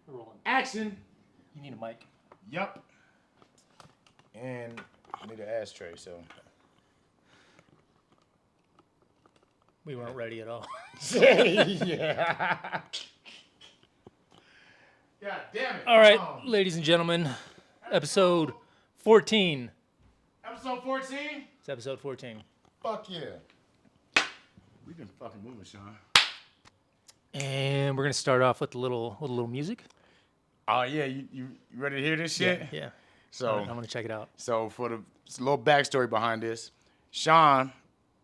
We're rolling. Action. You need a mic. Yup. And I need an ashtray, so. We weren't ready at all. Yeah. God damn it. All right, ladies and gentlemen, episode 14. Episode 14? It's episode 14. Fuck yeah. We've been fucking moving, Shaun. And we're gonna start off with a little music. Oh yeah, you ready to hear this shit? Yeah. So I'm gonna check it out. So for the little backstory behind this, Shaun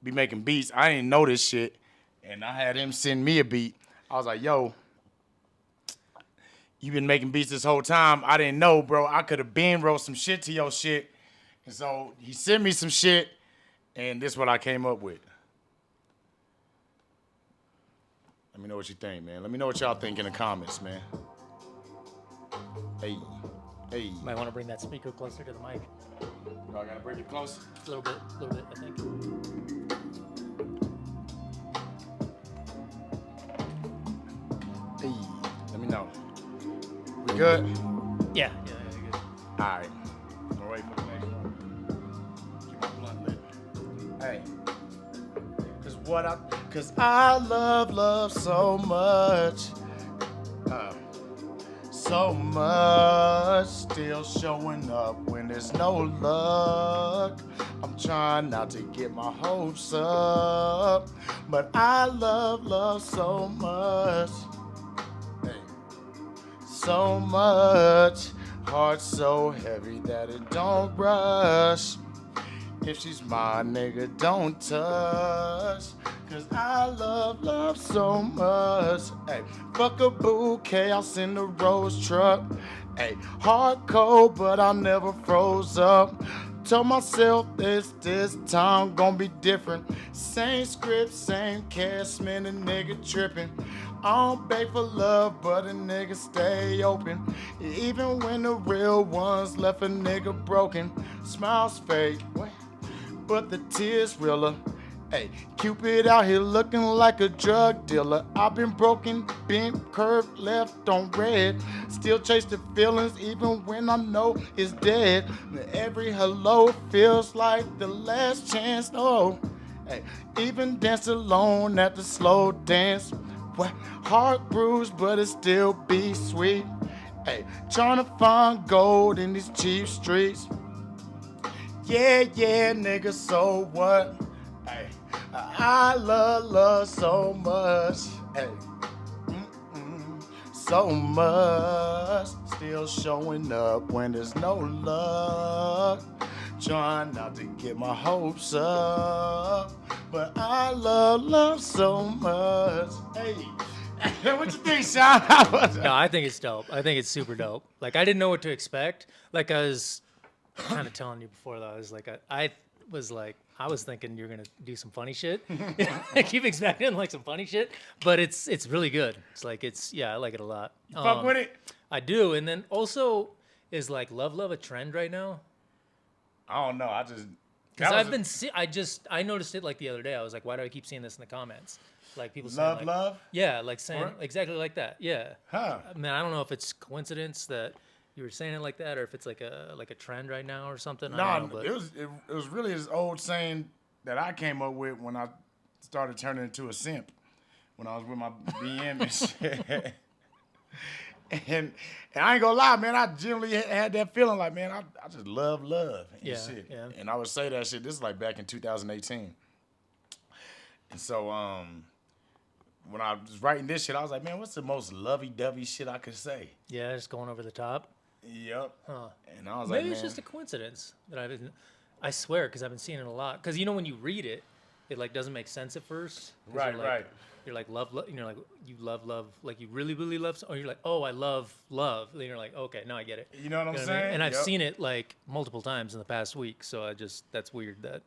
be making beats. I didn't know this shit, and I had him send me a beat. I was like, yo, you been making beats this whole time. I didn't know, bro. I could have been wrote some shit to your shit. And so he sent me some shit, and this is what I came up with. Let me know what you think, man. Let me know what y'all think in the comments, man. Hey. Might want to bring that speaker closer to the mic. I gotta bring it close. A little bit, I think. Hey, let me know. We good? Yeah, good. All right. I'm ready for the next one. Keep my blunt lit. Hey. Cause I love so much. So much. Still showing up when there's no luck. I'm trying not to get my hopes up. But I love so much. Hey. So much. Heart so heavy that it don't rush. If she's my nigga, don't touch. Cause I love so much. Hey, fuck a bouquet, I'll send a rose truck. Hey, hard cold, but I never froze up. Told myself this time gonna be different. Same script, same cast, man, a nigga tripping. I don't beg for love, but a nigga stay open. Even when the real ones left a nigga broken. Smiles fake, but the tears realer. Hey, Cupid out here looking like a drug dealer. I've been broken, bent, curved, left on red. Still chase the feelings even when I know it's dead. Every hello feels like the last chance. Oh, hey, even dance alone at the slow dance. What? Heart bruised, but it still be sweet. Hey, trying to find gold in these cheap streets. Yeah, nigga, so what? Hey, I love so much. Hey, so much. Still showing up when there's no luck. Trying not to get my hopes up. But I love so much. Hey, what you think, Shaun? No, I think it's dope. I think it's super dope. Like, I didn't know what to expect. Like, I was kind of telling you before, though. I was thinking you're gonna do some funny shit. I keep expecting like some funny shit, but it's really good. I like it a lot. Fuck with it? I do. And then also, is like love a trend right now? I don't know. I just Because I noticed it like the other day. I was like, why do I keep seeing this in the comments? Like people saying like, love. Yeah, like saying exactly like that. Yeah. Huh? I mean, I don't know if it's coincidence that you were saying it like that, or if it's like a trend right now or something. No, I don't know, but it was really this old saying that I came up with when I started turning into a simp when I was with my BM and shit. And I ain't gonna lie, man, I generally had that feeling like, man, I just love and shit. Yeah. And I would say that shit. This is like back in 2018. And so when I was writing this shit, I was like, man, what's the most lovey-dovey shit I could say? yeah, just going over the top. Yep. Huh. And I was Maybe like, it's man, just a coincidence that I swear, because I've been seeing it a lot. Because when you read it, it like doesn't make sense at first. Right. You're like love, you know, like you love, like you really love. Or you're like, oh, I love. Then you're like, okay, now I get it. You know what I'm I mean? saying? And I've Yep. seen it like multiple times in the past week. So that's weird. That's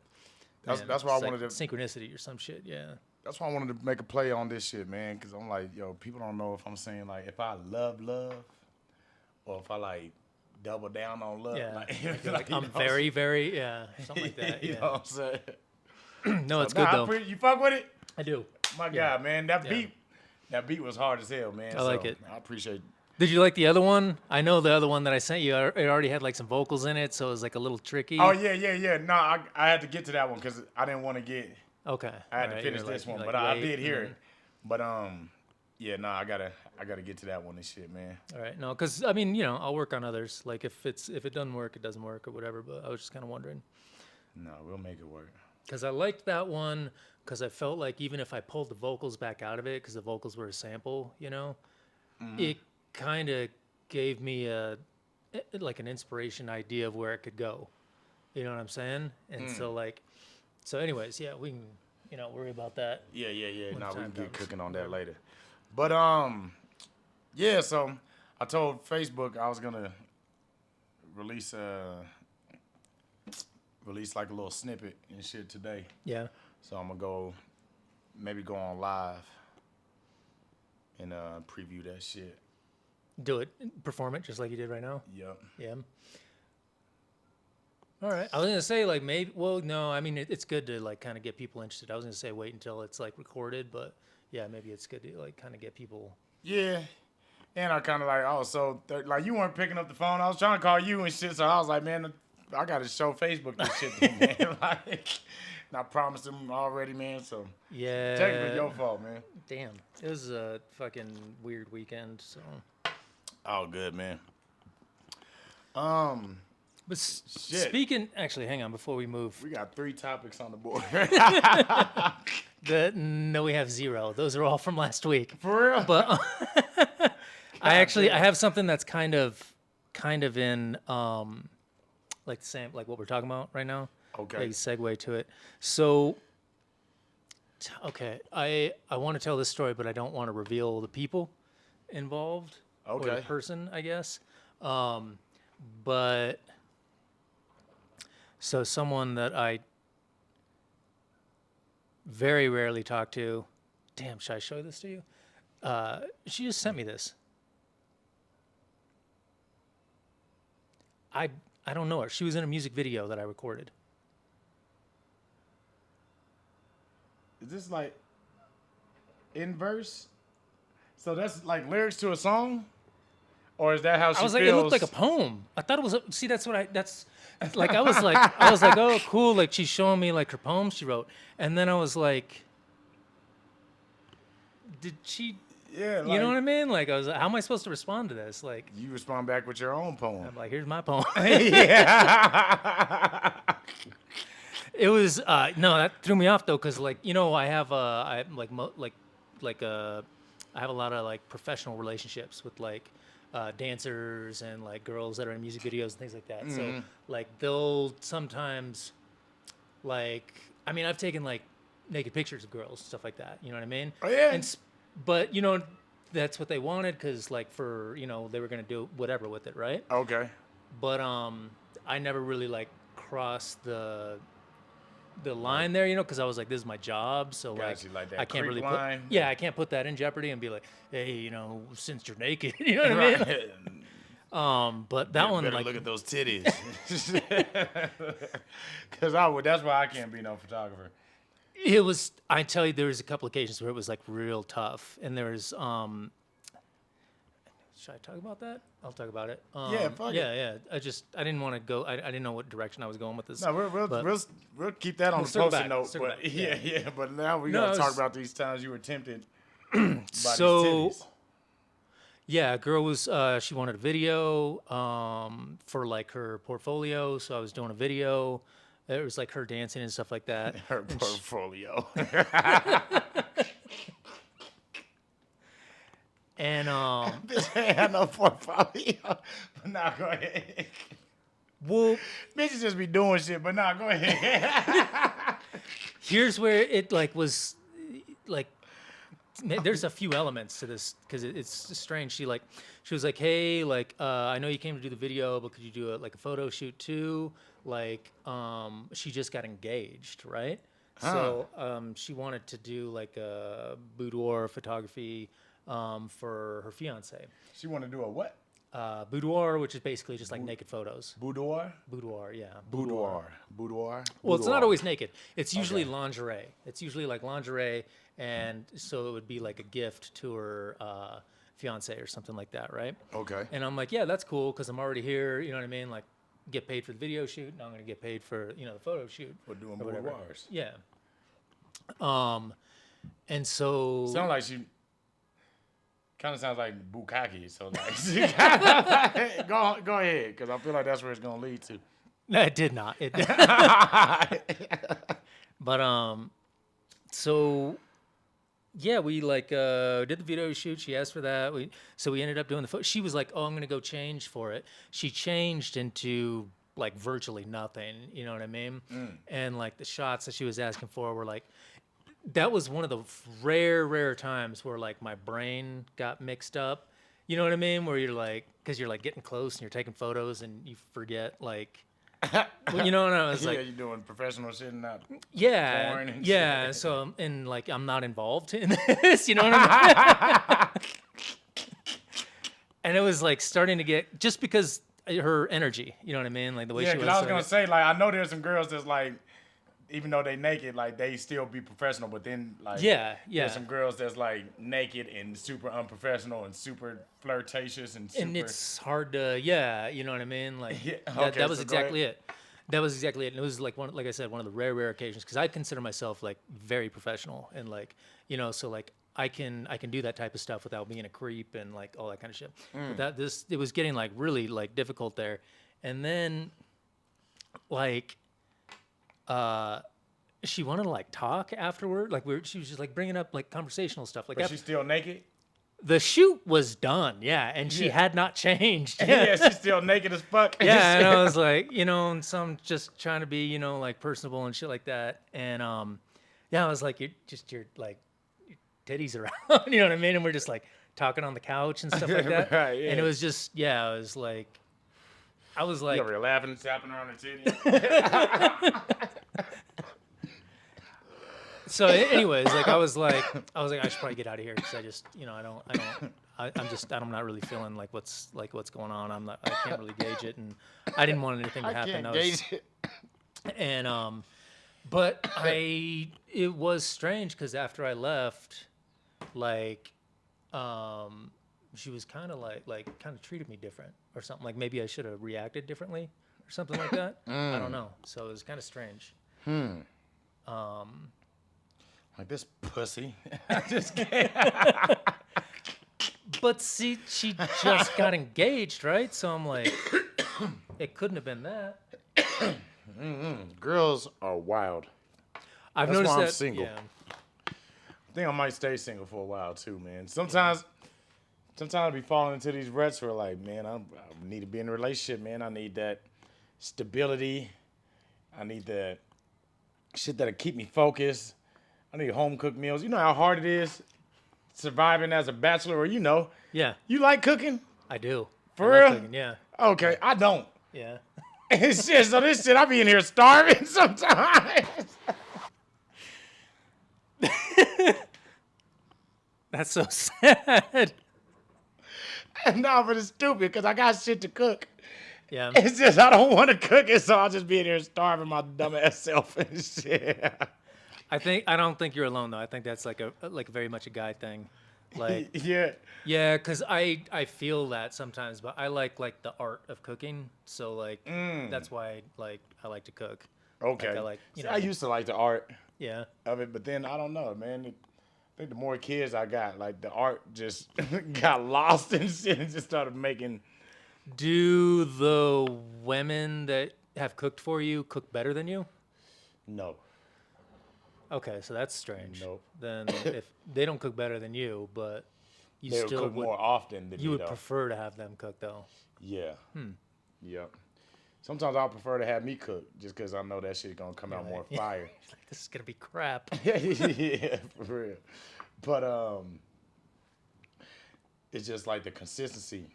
why I wanted to. synchronicity or some shit. Yeah. That's why I wanted to make a play on this shit, man. Cause I'm like, yo, people don't know if I'm saying like if I love, or if I like double down on love. Yeah. Like, I'm very, something like that. you Yeah. know what I'm saying? No, it's good though. You fuck with it? I do. My God, man, that beat was hard as hell, man. I like it. I appreciate Did you like the other one? I know the other one that I sent you. It already had like some vocals in it, so it was like a little tricky. Oh yeah. No, I had to get to that one because I didn't want to get. Okay. I had All to right, finish you're this like- one, you're but like, I wait, did and hear then- it. But yeah, no, I gotta get to that one and shit, man. All right, no, because I mean, I'll work on others. Like if it doesn't work, it doesn't work or whatever. But I was just kind of wondering No, we'll make it work. because I liked that one because I felt like even if I pulled the vocals back out of it, because the vocals were a sample, it kind of gave me like an inspiration idea of where it could go. You know what I'm saying? And so anyways, yeah, we can worry about that. Yeah. No, we time can get comes. cooking on that later. But yeah. So I told Facebook I was gonna release like a little snippet and shit today. Yeah. So I'm gonna maybe go on live and preview that shit. Do it, perform it just like you did right now. Yep. Yeah. All right. I was gonna say like maybe. Well, no. I mean, it's good to like kind of get people interested. I was gonna say wait until it's like recorded, but yeah, maybe it's good to like kind of get people. Yeah. And I kind of like, like you weren't picking up the phone. I was trying to call you and shit. So I was like, man, I got to show Facebook this shit to me, man. Like, and I promised him already, man. So Yeah. technically your fault, man. Damn. It was a fucking weird weekend. So. All good, man. But Shit. speaking, actually, hang on before we move. We got 3 topics on the board. No, we have 0. Those are all from last week. For real? But I have something that's kind of in like the same like what we're talking about right now. Okay. Like segue to it. So okay, I want to tell this story, but I don't want to reveal the people involved or the Okay. person, I guess. But so someone that I very rarely talk to. Damn, should I show this to you? She just sent me this. I don't know her. She was in a music video that I recorded. Is this like in verse? So that's like lyrics to a song? Or is that how she I was feels? like, it looked like a poem. I thought it was. See, that's like I was like, oh, cool. Like she's showing me like her poems she wrote, and then I was like, did she? Yeah, You know what I mean? Like I was, how am I supposed to respond to this? Like You respond back with your own poem. I'm like, here's my poem. Yeah. It was no, that threw me off though, because like I have I have a lot of like professional relationships with like dancers and like girls that are in music videos and things like that. So like they'll sometimes like I mean I've taken like naked pictures of girls, stuff like that. You know what I mean? Oh, yeah. But that's what they wanted because like for they were gonna do whatever with it, right? Okay. But I never really like crossed the line there, because I was like, this is my job, so Got you, like that I can't creep really line. put I can't put that in jeopardy and be like, hey, since you're naked, you know what I mean? But that one better like look at those titties. Cause that's why I can't be no photographer. it was. I tell you, there was a couple occasions where it was like real tough, and there was Should I talk about that? I'll talk about it. Yeah, fuck it. Yeah. I didn't want to go. I didn't know what direction I was going with this. No, we'll keep that on the circle post-it back, note. circle But back, yeah. But now we No, gotta it talk was- about these times you were tempted by So, these titties. yeah, a girl was she wanted a video for like her portfolio, so I was doing a video. It was like her dancing and stuff like that. Her portfolio. And Bitch ain't had no portfolio. But nah, go ahead. well, Bitches just be doing shit, but nah, go ahead. here's where it like was like there's a few elements to this because it's strange. She was like, hey, like I know you came to do the video, but could you do like a photo shoot too? Like she just got engaged, right? So she wanted to do like a boudoir photography for her fiance. She want to do a what? Boudoir, which is basically just like naked photos. Boudoir? Boudoir, yeah. Boudoir. Well, it's not always naked. It's usually Okay. lingerie. It's usually like lingerie, and so it would be like a gift to her fiance or something like that, right? Okay. And I'm like, yeah, that's cool because I'm already here. You know what I mean? Like, get paid for the video shoot. Now I'm gonna get paid for the photo shoot. We're doing or whatever. boudoirs. Yeah. And so Sound like she kind of sounds like bukkake. So like, go ahead, because I feel like that's where it's gonna lead to. no, it did not. It but so yeah, we like did the video shoot. She asked for that. We ended up doing the photo. She was like, "Oh, I'm gonna go change for it." She changed into like virtually nothing. You know what I mean? And like the shots that she was asking for were like, that was one of the rare times where like my brain got mixed up. You know what I mean? Where you're like, because you're like getting close and you're taking photos and you forget like, well, you know, and I was like, you're doing professional shit and not yeah, porn and yeah. shit. So and like I'm not involved in this. You know what I mean? And it was like starting to get just because her energy. You know what I mean? Like the way Yeah, she was. because I was gonna say, like, I know there's some girls that's like, even though they naked, like they still be professional, but then like there's some girls that's like naked and super unprofessional and super flirtatious and super. And it's hard to, you know what I mean? Like that was exactly it. That was exactly it. And it was like like I said, one of the rare occasions because I consider myself like very professional and like, you know, so like I can do that type of stuff without being a creep and like all that kind of shit. But it was getting like really like difficult there. And then like she wanted to like talk afterward. Like she was just like bringing up like conversational stuff. Like But she's still naked? the shoot was done, and she had not changed. Yeah, she's still naked as fuck. Yeah, and I was like, you know, and some just trying to be, you know, like personable and shit like that. And I was like, your titties are out, you know what I mean? And we're just like talking on the couch and stuff like that. Right, yeah. And it was just, I was like, you over here laughing and tapping her on the titty. So, anyways, like I was like, I should probably get out of here because I just, you know, I'm not really feeling like what's going on. I can't really gauge it, and I didn't want anything to happen. I can't gauge it. And but it was strange because after I left, like, she was kind of kind of treated me different or something. Like maybe I should have reacted differently or something like that. I don't know. So it was kind of strange. Like this pussy. Just kidding. But see, she just got engaged, right? So I'm like, it couldn't have been that. Girls are wild. I've That's noticed why I'm that. single. Yeah. I think I might stay single for a while too, man. Sometimes I be falling into these ruts where like, man, I need to be in a relationship, man. I need that stability. I need the shit that'll keep me focused. I need home cooked meals. You know how hard it is surviving as a bachelor, or you know. Yeah, You like cooking? I do. For I love real? cooking, yeah. Okay, I don't. Yeah. It's shit. So this shit, I be in here starving sometimes. That's so sad. No, but it's stupid because I got shit to cook. Yeah. It's just I don't want to cook it, so I'll just be in here starving my dumb ass self and shit. I don't think you're alone though. I think that's like very much a guy thing. Like Yeah. yeah, cuz I feel that sometimes, but I like the art of cooking. So like that's why I like to cook. Okay. Like, you See, know. I used to like the art Yeah. of it, but then I don't know, man. I think the more kids I got, like the art just got lost and shit and just started making. Do the women that have cooked for you cook better than you? No. Okay, so that's strange. Nope. Then if they don't cook better than you, but you They would still cook more often than you me, would though. prefer to have them cook though. Yeah. Yep. Sometimes I prefer to have me cook just because I know that shit's gonna come out more fire. Like, this is gonna be crap. Yeah, for real. But it's just like the consistency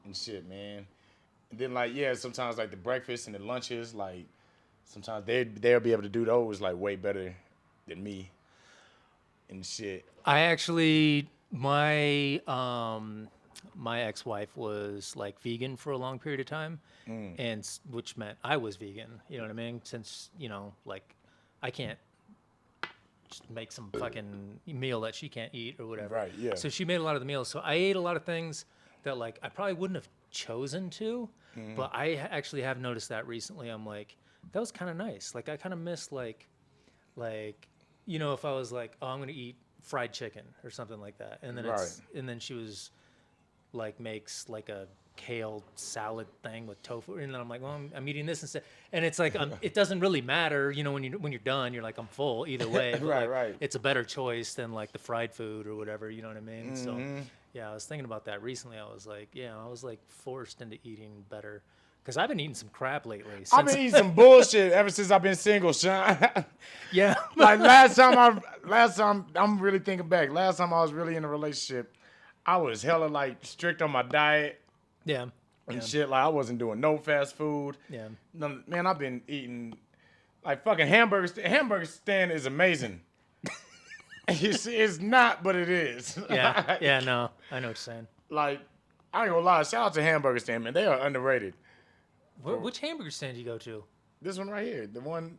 and shit, man. And then like sometimes like the breakfast and the lunches, like sometimes they'll be able to do those like way better than me and shit. I actually my my ex-wife was like vegan for a long period of time, and which meant I was vegan. You know what I mean? Since like I can't just make some fucking meal that she can't eat or whatever. Right, yeah. So she made a lot of the meals. So I ate a lot of things that like I probably wouldn't have chosen to, but I actually have noticed that recently. I'm like, that was kind of nice. Like I kind of miss like if I was like, oh, I'm gonna eat fried chicken or something like that, and then and then she was like makes like a kale salad thing with tofu, and then I'm like, well, I'm eating this instead, and it's like it doesn't really matter, when you're done, you're like, I'm full either way. But Right. It's a better choice than like the fried food or whatever, you know what I mean? So yeah, I was thinking about that recently. I was like, I was like forced into eating better because I've been eating some crap lately. I've been eating some bullshit ever since I've been single, Shaun. Yeah. Like last time I'm really thinking back. Last time I was really in a relationship, I was hella like strict on my diet. Yeah. And shit, like I wasn't doing no fast food. Yeah. Man, I've been eating like fucking hamburgers. The hamburger stand is amazing. It's not, but it is. Yeah. Yeah. No, I know what you're saying. Like, I ain't gonna lie. Shout out to hamburger stand, man. They are underrated. Which hamburger stand do you go to? This one right here, the one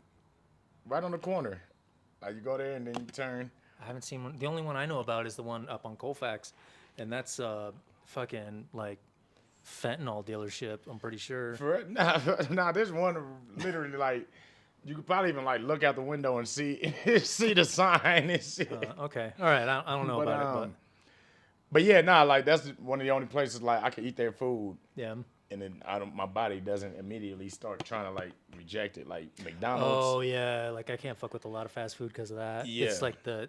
right on the corner. Like you go there and then you turn. I haven't seen one. The only one I know about is the one up on Colfax, and that's fucking like fentanyl dealership. I'm pretty sure. Nah, there's one literally like you could probably even like look out the window and see the sign and shit. Okay, all right. I don't know about it, but yeah, nah, like that's one of the only places like I can eat their food. Yeah. And then my body doesn't immediately start trying to like reject it like McDonald's. Oh yeah, like I can't fuck with a lot of fast food because of that. Yeah. It's like the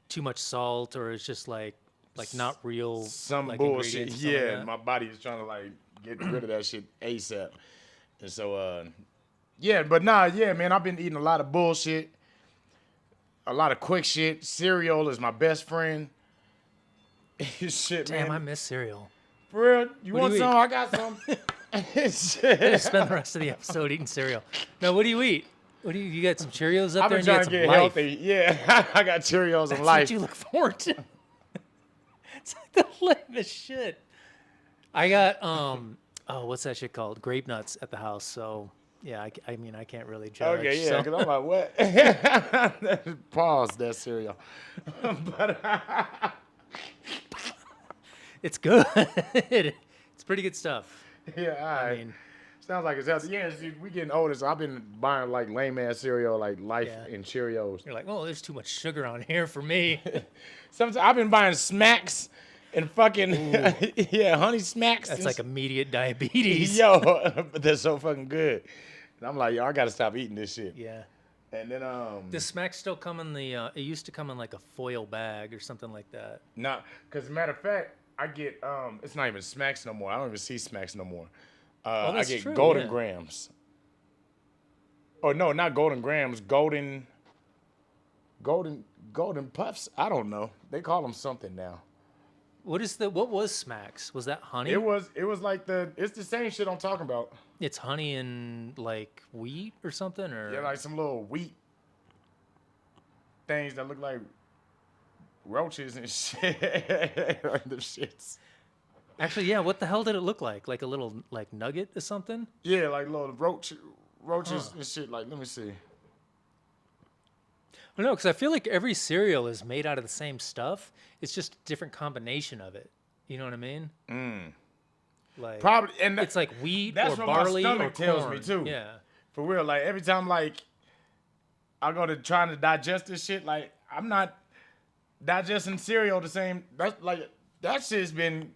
too much salt, or it's just like not real. Some like, bullshit. ingredients, Yeah, like my body is trying to like get rid of that shit ASAP. And so yeah, but nah, yeah, man, I've been eating a lot of bullshit, a lot of quick shit. Cereal is my best friend. Shit, Damn, man. I miss cereal. For real? You What want do you some? eat? I got some. Just spend the rest of the episode eating cereal. Now, what do you eat? What do you got? Some Cheerios up I've there? been And you trying got to some get Life. healthy. Yeah, I got Cheerios That's and Life. what you look forward to. It's like the lamest shit. I got what's that shit called? Grape nuts at the house. So yeah, I mean I can't really judge. Okay, yeah, so. because I'm like, what? Pause that cereal. But It's good. It's pretty good stuff. yeah, all right. I mean, Sounds like it's healthy. Yeah, see, we getting older, so I've been buying like lame ass cereal, like Life Yeah. and Cheerios. you're like, oh, there's too much sugar on here for me. Sometimes I've been buying Smacks and fucking yeah, Honey Smacks. That's like immediate diabetes. yo, but they're so fucking good. And I'm like, yo, I gotta stop eating this shit. Yeah. And then Does Smack still come in the? It used to come in like a foil bag or something like that. nah, cause matter of fact, I get it's not even Smacks no more. I don't even see Smacks no more. I that's get true, Golden yeah. Grams. Oh no, not Golden Grams. Golden Puffs. I don't know. They call them something now. What was Smacks? Was that honey? It was like it's the same shit I'm talking about. It's honey and like wheat or something, or Yeah, like some little wheat things that look like roaches and shit. Like the shits. actually, yeah. What the hell did it look like? Like a little like nugget or something? Yeah, like little roaches and shit. Like, let me see. Well, no, because I feel like every cereal is made out of the same stuff. It's just a different combination of it. You know what I mean? Like Probably, and it's like wheat that's or what my barley or stomach tells me, corn. too. Yeah. for real. Like every time, like I go to trying to digest this shit, like I'm not digesting cereal the same. That's like that shit's been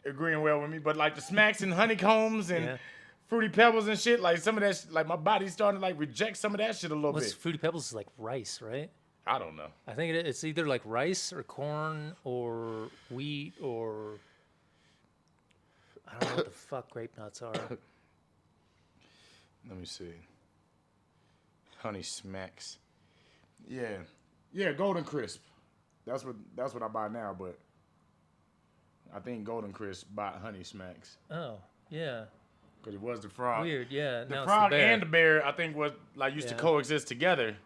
agreeing well with me. But like the smacks and honeycombs and Yeah. fruity pebbles and shit, like some of that, like my body's starting to like reject some of that shit a little What's bit. Fruity Pebbles is like rice, right? I don't know. I think it's either like rice or corn or wheat or I don't know what the fuck grape nuts are. Let me see. Honey smacks. Yeah, yeah, Golden Crisp. That's what I buy now, but I think Golden Crisp bought Honey Smacks Oh, yeah. because it was the frog. Weird, yeah. The now frog it's the bear. and the bear, I think, was like used to Yeah. coexist together.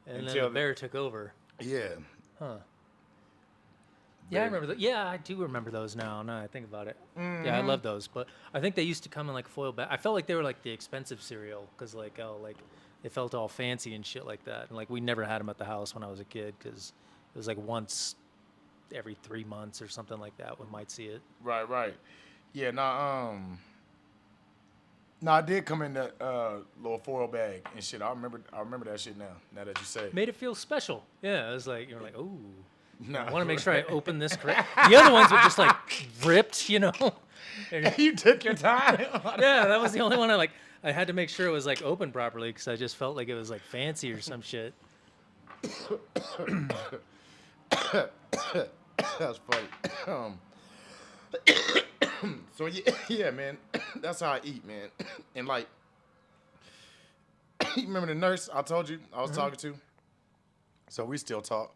And then until the bear took over. Yeah. Huh. Yeah, I Bear. remember. Yeah, I do remember those now. Now I think about it. Yeah, I love those. But I think they used to come in like foil bag. I felt like they were like the expensive cereal because like it felt all fancy and shit like that. And like we never had them at the house when I was a kid because it was like once every 3 months or something like that we might see it. Right. Yeah, I did come in that little foil bag and shit. I remember that shit now that you say it. Made it feel special. Yeah, it was like you're like, oh, Nah, I want to make sure I open this correct. The other ones were just like ripped, you know. And, you took your time. yeah, that was the only one I had to make sure it was like open properly because I just felt like it was like fancy or some shit. That's funny. So yeah, man, that's how I eat, man. And like, you remember the nurse I told you I was talking to? So we still talk.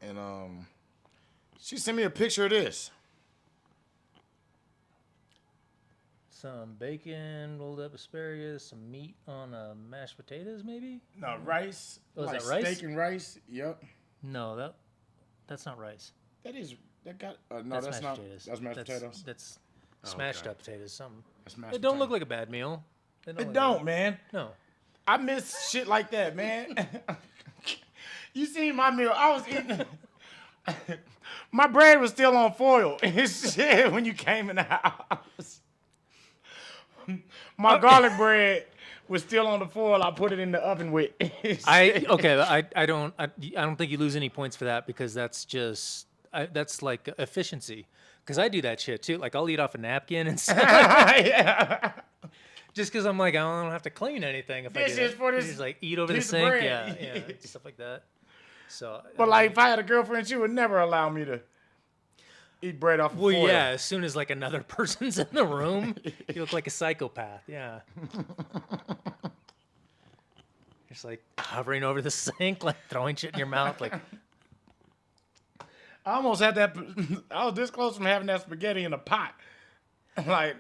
And she sent me a picture of this. Some bacon, rolled up asparagus, some meat on mashed potatoes, maybe? No, rice. Oh, is like that rice? Steak and rice. Yep. No, that's not rice. That got no, that's mashed not. potatoes. That's mashed potatoes. That's Oh, smashed okay. up potatoes. Something. That's mashed It don't look potatoes. like a bad meal. It don't, man. No. I miss shit like that, man. You seen my meal? I was eating. My bread was still on foil and shit when you came in the house. My garlic bread was still on the foil. I put it in the oven with. I don't think you lose any points for that because that's just that's like efficiency. Because I do that shit too. Like I'll eat off a napkin and stuff. Yeah. Just because I'm like I don't have to clean anything if I This do is that. for this Just like eat over the piece of sink, bread. yeah, stuff like that. So, But like, if I had a girlfriend, she would never allow me to eat bread off. well, foil. yeah. As soon as like another person's in the room, you look like a psychopath. Yeah. Just like hovering over the sink, like throwing shit in your mouth, like. I almost had that. I was this close from having that spaghetti in a pot. Like,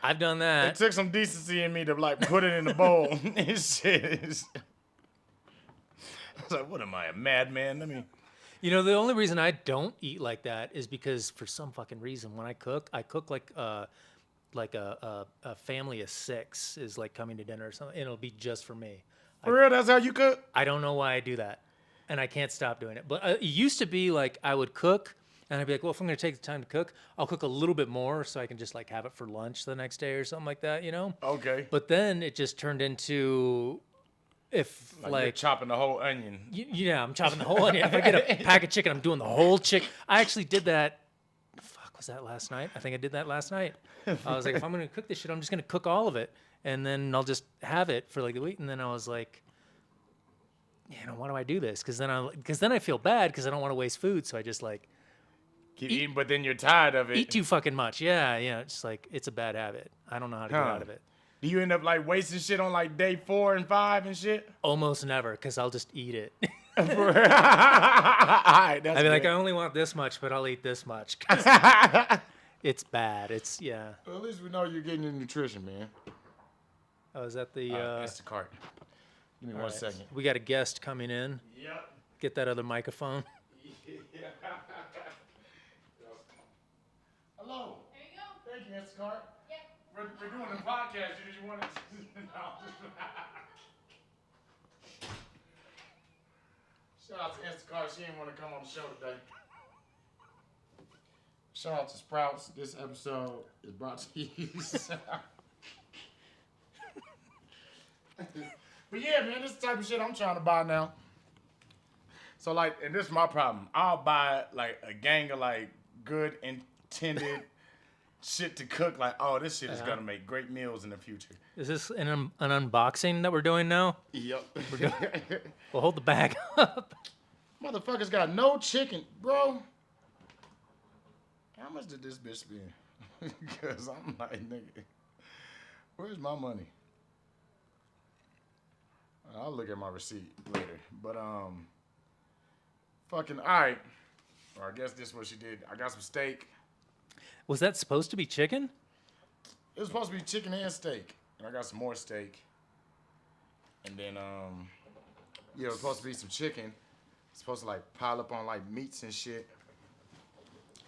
I've done it that. took some decency in me to like put it in the bowl. It's shit. I was like, what am I, a madman? Let me. You know, the only reason I don't eat like that is because for some fucking reason, when I cook like a family of 6 is like coming to dinner or something, and it'll be just for me. For real, that's how you cook? I don't know why I do that, and I can't stop doing it. But it used to be like I would cook, and I'd be like, well, if I'm going to take the time to cook, I'll cook a little bit more so I can just like have it for lunch the next day or something like that, you know? Okay. But then it just turned into if You're like chopping the whole onion. yeah, I'm chopping the whole onion. If I get a pack of chicken, I'm doing the whole chicken. I actually did that. Fuck, was that last night? I think I did that last night. I was like, if I'm going to cook this shit, I'm just going to cook all of it. And then I'll just have it for like a week. And then I was like, you know, why do I do this? Because then I feel bad because I don't want to waste food. So I just like Keep eating, but then you're tired of it. eat too fucking much. Yeah. It's like, it's a bad habit. I don't know how to get out of it. Do you end up like wasting shit on like day 4 and 5 and shit? Almost never, because I'll just eat it. All right, that's I mean, like, good. I only want this much, but I'll eat this much. 'Cause it's bad. Yeah. Well, at least we know you're getting your nutrition, man. Oh, is that the... Instacart. Give me all one right. second. We got a guest coming in. Yep. Get that other microphone. Hello. There you go. Thank you, Instacart. Yep. We're doing a podcast. Did you want to? No. Shout out to Instacart. She didn't want to come on the show today. Shout out to Sprouts. This episode is brought to you. But yeah, man, this is the type of shit I'm trying to buy now. So like, and this is my problem. I'll buy like a gang of like good intended shit to cook. Like, oh, this shit is gonna make great meals in the future. Is this an unboxing that we're doing now? Yep. We'll hold the bag up. Motherfuckers got no chicken, bro. How much did this bitch spend? Because I'm like, nigga, where's my money? I'll look at my receipt later. But fucking all right. Or I guess this is what she did. I got some steak. Was that supposed to be chicken? It was supposed to be chicken and steak, and I got some more steak. And then yeah, it was supposed to be some chicken. It's supposed to like pile up on like meats and shit.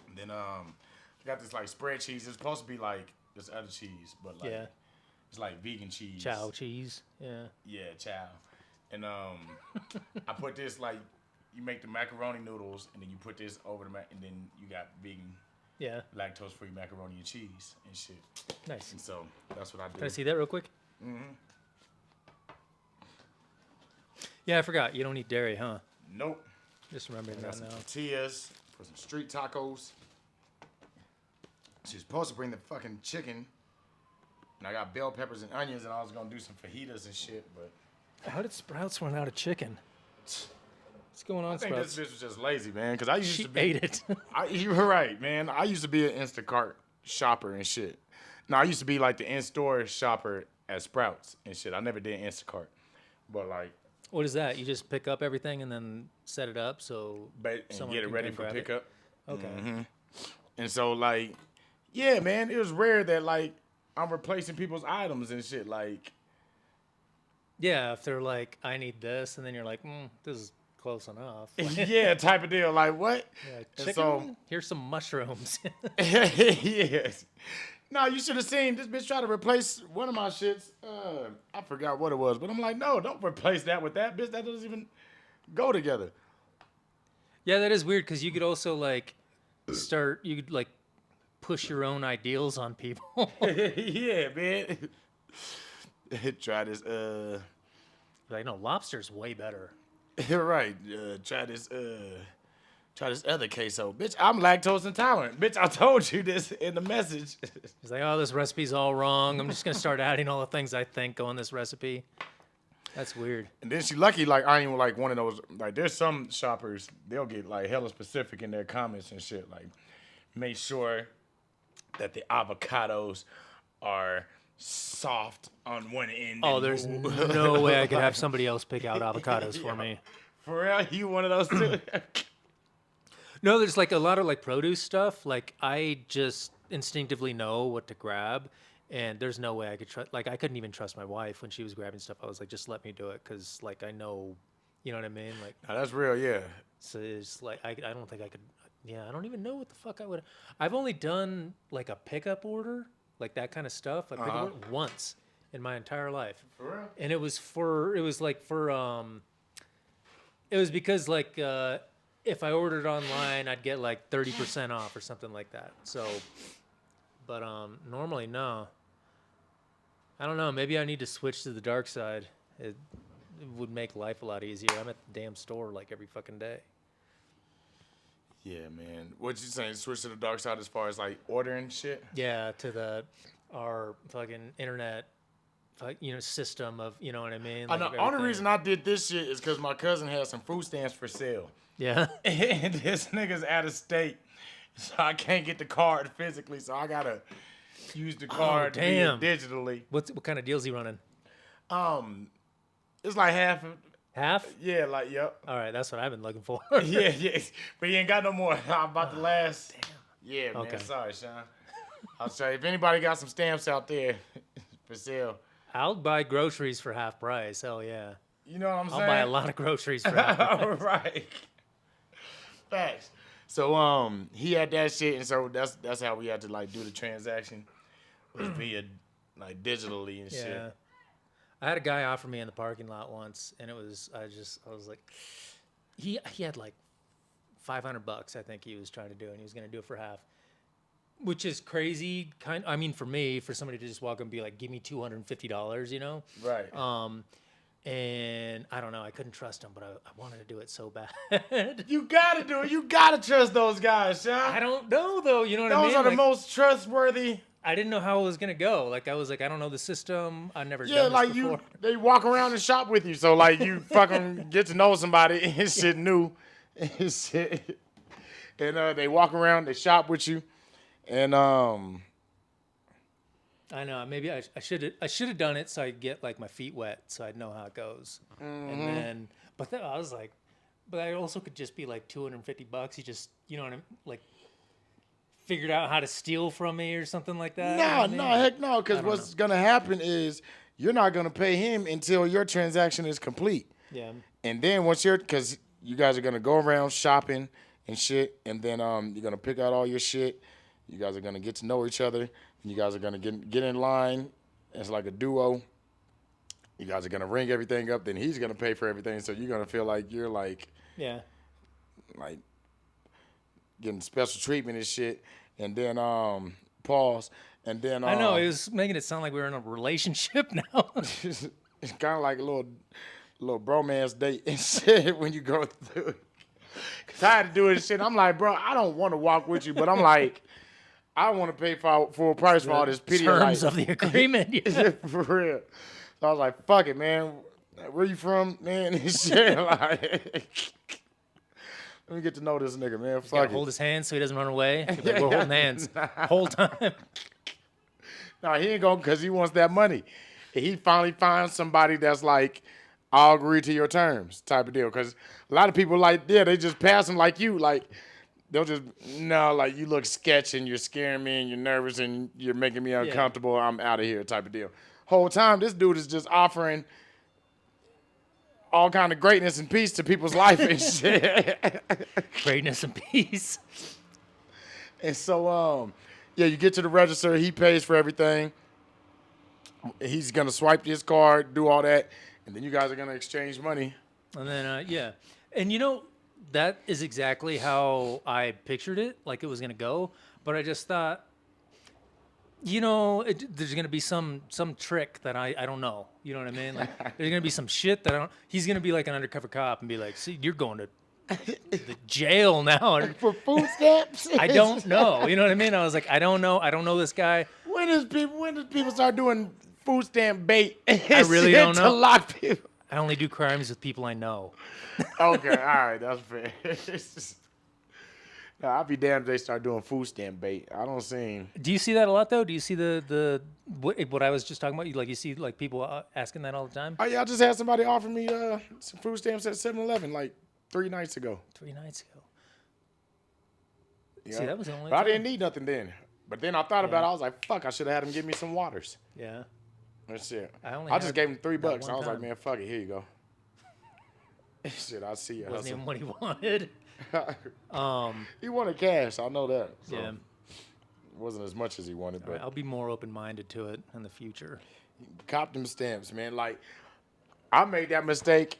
And then I got this like spread cheese. It's supposed to be like this other cheese, but like Yeah. It's like vegan cheese. Chow cheese. Yeah. Yeah, chow. And I put this like you make the macaroni noodles and then you put this over the and then you got vegan, Yeah. lactose-free macaroni and cheese and shit. Nice. And so that's what I do. Can I see that real quick? Yeah, I forgot. You don't eat dairy, huh? Nope. Just remembering Got that some now. tortillas for some street tacos. She's supposed to bring the fucking chicken. And I got bell peppers and onions, and I was gonna do some fajitas and shit, but How did Sprouts run out of chicken? What's going on, I think Sprouts? this bitch was just lazy, man. Cause I used She to be, ate it. you were right, man. I used to be an Instacart shopper and shit. No, I used to be like the in-store shopper at Sprouts and shit. I never did Instacart, but like, What is that? You just pick up everything and then set it up so and someone get it can ready come for grab it? pickup. Okay. And so like, yeah, man, it was rare that like I'm replacing people's items and shit. Like, Yeah, if they're like, I need this, and then you're like, this is close enough. Like, yeah, type of deal. Like what? chicken? And so, Here's some mushrooms. yes. No, you should have seen this bitch try to replace one of my shits. I forgot what it was, but I'm like, no, don't replace that with that, bitch. That doesn't even go together. Yeah, that is weird because you could also like you could like push your own ideals on people. Yeah, man. Try this. Like, no, lobster's way better. You're right. Try this. Try this other queso, bitch. I'm lactose intolerant, bitch. I told you this in the message. He's like, oh, this recipe's all wrong. I'm just gonna start adding all the things I think go in this recipe. That's weird. And then she lucky, like I ain't like one of those. Like there's some shoppers, they'll get like hella specific in their comments and shit. Like make sure that the avocados are soft on one end. Oh, and there's move. no way I could have somebody else pick out avocados for me. For real, you one of those too? No, there's like a lot of like produce stuff. Like I just instinctively know what to grab, and there's no way I could trust. Like I couldn't even trust my wife when she was grabbing stuff. I was like, just let me do it, because like I know, you know what I mean. Like No, that's real, yeah. so it's like I don't think I could. Yeah, I don't even know what the fuck I would. I've only done like a pickup order, like that kind of stuff, like pickup order once in my entire life. For real? And it was because like if I ordered online, I'd get like 30% off or something like that. So, but normally no. I don't know. Maybe I need to switch to the dark side. It would make life a lot easier. I'm at the damn store like every fucking day. Yeah, man. What you saying? Switch to the dark side as far as like ordering shit? Yeah, to our fucking internet, system of, you know what I mean? I Like know. of Only everything. reason I did this shit is because my cousin had some food stamps for sale. Yeah. And this nigga's out of state. So I can't get the card physically. So I gotta use the card damn. digitally. What kind of deals he running? It's like half. Half? Yeah, like yep. All right, that's what I've been looking for. Yeah. But he ain't got no more. I'm about the last. Damn. Yeah, man. Okay. Sorry, Shaun. I'll say if anybody got some stamps out there for sale. I'll buy groceries for half price. Hell yeah. You know what I'm saying? I'll buy a lot of groceries for half price. All right. Facts. So he had that shit, and so that's how we had to like do the transaction, was via like digitally and shit. Yeah. I had a guy offer me in the parking lot once, and I was like, he had like $500, I think he was trying to do, and he was gonna do it for half, which is crazy. I mean, for me, for somebody to just walk up and be like, give me $250, you know? Right. And I don't know, I couldn't trust him, but I wanted to do it so bad. You gotta do it. You gotta trust those guys, Shaun. I don't know though, you know what I mean? Those are the Like, most trustworthy. I didn't know how it was gonna go. Like I was like, I don't know the system. I've never Yeah, done this like before. they walk around and shop with you, so like you fucking get to know somebody and shit new, and shit. And they walk around, they shop with you, and I know. Maybe I should have done it so I'd get like my feet wet, so I'd know how it goes. And then, but then I was like, but I also could just be like $250. You just, you know what I mean? Like, figured out how to steal from me or something like that. You know what I mean? heck no, because I don't what's gonna happen is you're not gonna pay him until your transaction is complete. Yeah. And then because you guys are gonna go around shopping and shit, and then you're gonna pick out all your shit. You guys are gonna get to know each other, and you guys are gonna get in line It's like a duo. You guys are gonna ring everything up, then he's gonna pay for everything. So you're gonna feel like you're like Yeah. getting special treatment and shit. And then pause. And then I know it was making it sound like we were in a relationship now. it's kind of like a little bromance date and shit when you go through it. Cause I had to do it and shit. I'm like, bro, I don't want to walk with you, but I'm like, I want to pay full price for all this pity. Terms of the agreement. Yeah. For real. So I was like, fuck it, man. Where you from, man? And shit. Like, let me get to know this nigga, man. Fuck it. Hold his hand so he doesn't run away. Like, we're holding hands whole time. No, he ain't going because he wants that money. And he finally finds somebody that's like, I'll agree to your terms type of deal. Because a lot of people like, they just pass him like you. Like, they'll just, no, like, you look sketch and you're scaring me and you're nervous and you're making me uncomfortable. I'm out of here type of deal. Whole time, this dude is just offering all kind of greatness and peace to people's life and shit. Greatness and peace. And so, you get to the register. He pays for everything. He's going to swipe his card, do all that, and then you guys are going to exchange money. And then, And that is exactly how I pictured it, like it was going to go. But I just thought, there's going to be some trick that I don't know. You know what I mean? Like, there's going to be some shit that I don't. He's going to be like an undercover cop and be like, see, you're going to the jail now. For food stamps? I don't know. You know what I mean? I was like, I don't know. I don't know this guy. When does people start doing food stamp bait? I really don't know. To lock people. I only do crimes with people I know. Okay, all right, that's fair. No, I'll be damned if they start doing food stamp bait. I don't see. Do you see that a lot though? Do you see what I was just talking about? Like you see like people asking that all the time? Oh yeah, I just had somebody offer me some food stamps at 7-Eleven like 3 nights ago. 3 nights ago. Yeah. See, that was the only But time. I didn't need nothing then. But then I thought about it. I was like, fuck, I should have had him give me some waters. Yeah. That's it. I just gave him $3. that I was one like, man, fuck it. Here you go. Shit, I see you. Wasn't even what he wanted. He wanted cash. I know that. So Yeah. It wasn't as much as he wanted, but I'll be more open-minded to it in the future. cop them stamps, man. Like, I made that mistake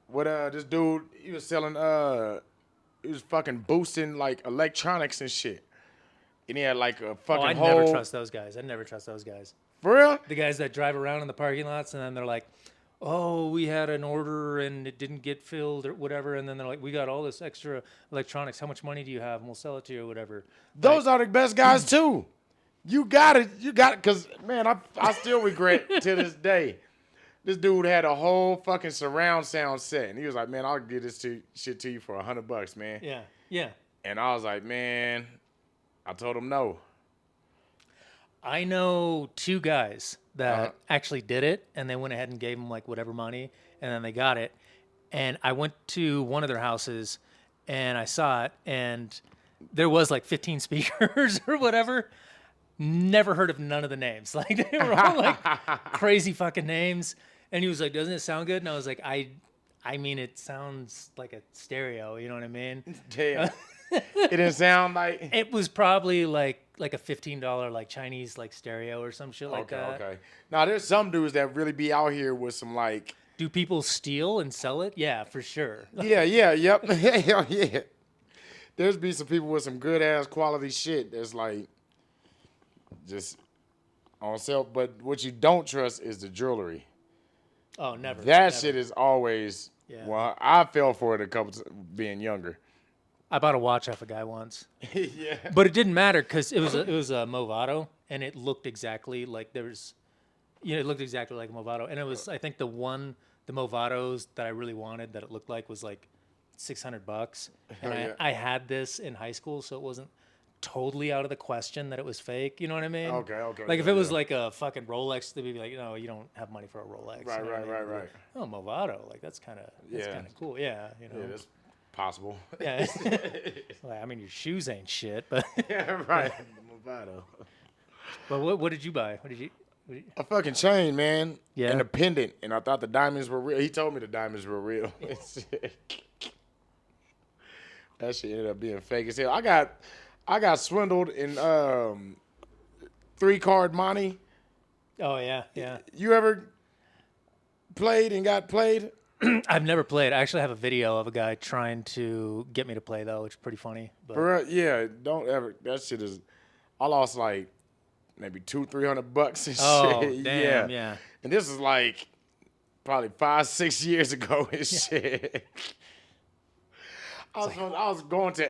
with this dude. He was selling, he was fucking boosting like electronics and shit. And he had like a fucking I hole. never trust those guys. I never trust those guys. For real? The guys that drive around in the parking lots and then they're like, oh, we had an order and it didn't get filled or whatever. And then they're like, we got all this extra electronics. How much money do you have? And we'll sell it to you or whatever. Those are the best guys too. You got it. Because, man, I still regret to this day. This dude had a whole fucking surround sound set. And he was like, man, I'll give this shit to you for $100, man. Yeah. Yeah. And I was like, man, I told him no. I know 2 guys that actually did it, and they went ahead and gave them like whatever money, and then they got it. And I went to one of their houses, and I saw it, and there was like 15 speakers or whatever. Never heard of none of the names. Like they were all like crazy fucking names. And he was like, "Doesn't it sound good?" And I was like, "I mean, it sounds like a stereo. You know what I mean?" Damn. It didn't sound like. It was probably like a $15 like Chinese like stereo or some shit like that. Okay. Now there's some dudes that really be out here with some like. Do people steal and sell it? Yeah, for sure. Yep. Hell yeah. There's be some people with some good ass quality shit that's like just on sale. But what you don't trust is the jewelry. Oh, never. That shit is always. Yeah. Well, I fell for it a couple being younger. I bought a watch off a guy once. Yeah. But it didn't matter because it was a Movado and it looked exactly like it looked exactly like a Movado. And it was, I think the Movados that I really wanted that it looked like was like $600. And yeah. I had this in high school, so it wasn't totally out of the question that it was fake. You know what I mean? Okay. Like if it was like a fucking Rolex, they'd be like, no, you don't have money for a Rolex. Right, You know what I mean? right. Oh, Movado, like that's kind of cool. Yeah, Yeah, that's possible. Yeah. Well, I mean, your shoes ain't shit, but. Yeah, right. Movado. But what did you buy? What did you? A fucking chain, man. Yeah. And a pendant. And I thought the diamonds were real. He told me the diamonds were real. That shit ended up being fake as hell. I got swindled in 3-card money Oh yeah, yeah. You ever played and got played? I've never played. I actually have a video of a guy trying to get me to play though, which is pretty funny. But For real? Yeah, don't ever. That shit is. I lost like maybe $200-300 and oh shit. damn, yeah. And this is like probably 5-6 years ago and shit. I was going to